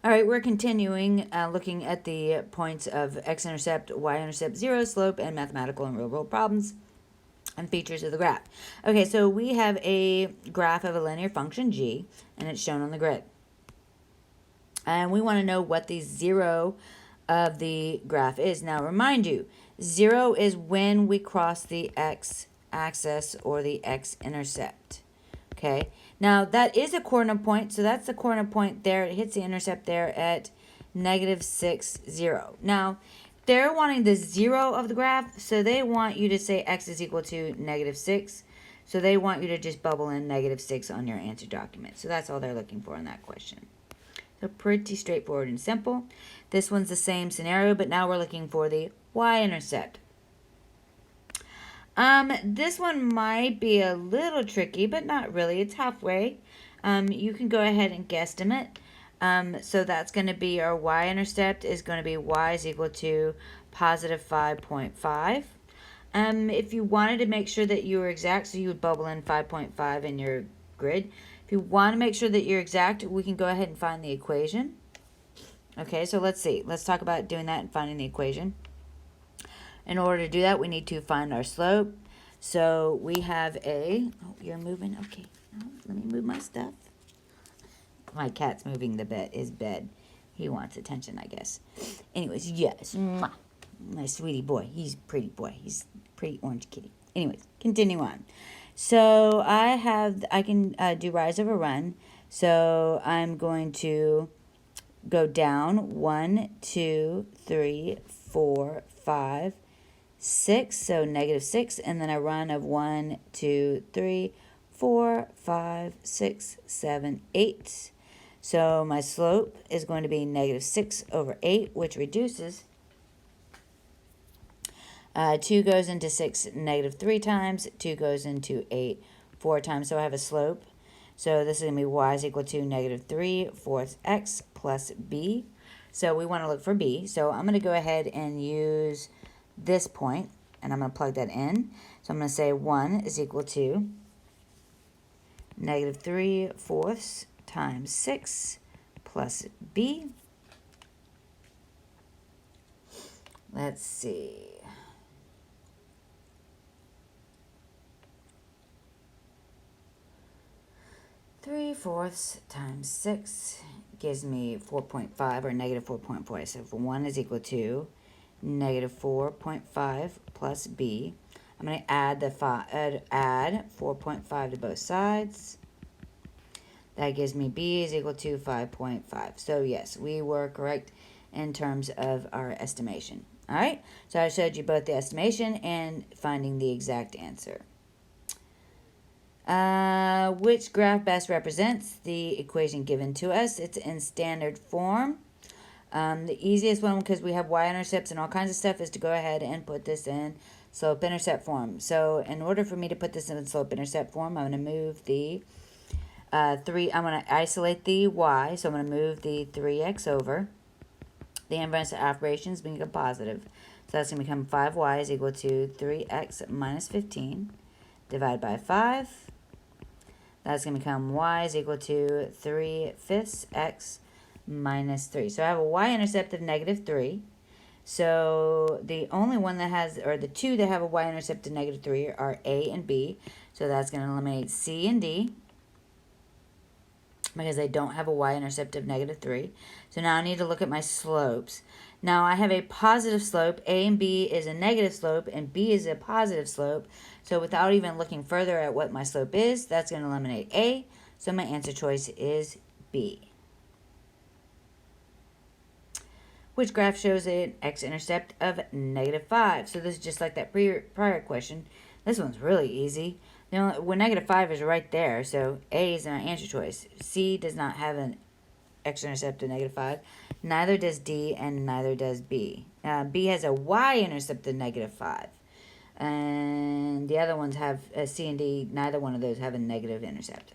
All right, we're continuing looking at the points of x-intercept, y-intercept, zero, slope, and mathematical and real-world problems and features of the graph. Okay, so we have a graph of a linear function g, and it's shown on the grid. And we want to know what the zero of the graph is. Now, remind you, zero is when we cross the x-axis or the x-intercept. Okay, now that is a coordinate point, so that's the coordinate point there. It hits the intercept there at -6, 0. Now, they're wanting the zero of the graph, so they want you to say x is equal to -6. So they want you to just bubble in -6 on your answer document. So that's all they're looking for in that question. So pretty straightforward and simple. This one's the same scenario, but now we're looking for the y-intercept. This one might be a little tricky, but not really. It's halfway. You can go ahead and guesstimate. So that's going to be our y-intercept is going to be y is equal to positive 5.5. If you wanted to make sure that you were exact, so you would bubble in 5.5 in your grid. If you want to make sure that you're exact, we can go ahead and find the equation. Okay, so let's see. Let's talk about doing that and finding the equation. In order to do that, we need to find our slope. So we have a, oh, you're moving, okay. Oh, let me move my stuff. My cat's moving his bed. He wants attention, I guess. Anyways, yes, my sweetie boy. He's a pretty boy. He's a pretty orange kitty. Anyways, continue on. So I can do rise over run. So I'm going to go down 1, 2, 3, 4, 5, 6, so -6, and then a run of 1, 2, 3, 4, 5, 6, 7, 8. So my slope is going to be -6 over 8, which reduces. 2 goes into 6 -3 times, 2 goes into 8 4 times, so I have a slope. So this is going to be y is equal to -3/4 x plus b. So we want to look for b. So I'm going to go ahead and use this point, and I'm going to plug that in. So I'm going to say 1 is equal to -3/4 times 6 plus b. Let's see. (3/4) times 6 gives me 4.5 or -4.4. So 1 is equal to -4.5 plus b. I'm going to add 4.5 to both sides. That gives me b is equal to 5.5. So yes, we were correct in terms of our estimation. All right, so I showed you both the estimation and finding the exact answer. Which graph best represents the equation given to us? It's in standard form. The easiest one, because we have y-intercepts and all kinds of stuff, is to go ahead and put this in slope-intercept form. So in order for me to put this in slope-intercept form, I'm going to move the I'm going to isolate the y, so I'm going to move the 3x over. The inverse operations become positive. So that's going to become 5y is equal to 3x minus 15 divided by 5. That's going to become y is equal to 3/5 x minus 3. So I have a y-intercept of -3. So the only one that has, or the two that have a y-intercept of -3 are a and b. So that's going to eliminate c and d, because they don't have a y-intercept of -3. So now I need to look at my slopes. Now I have a positive slope. A and B is a negative slope, and B is a positive slope. So without even looking further at what my slope is, that's going to eliminate A. So my answer choice is B. Which graph shows an x-intercept of -5? So this is just like that prior question. This one's really easy. Well, -5 is right there, so A is my answer choice. C does not have an x-intercept of -5. Neither does D, and neither does B. B has a y-intercept of -5. And the other ones have C and D. Neither one of those have a negative intercept.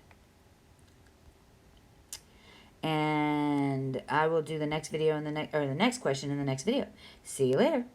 And I will do the next video in the next question in the next video. See you later.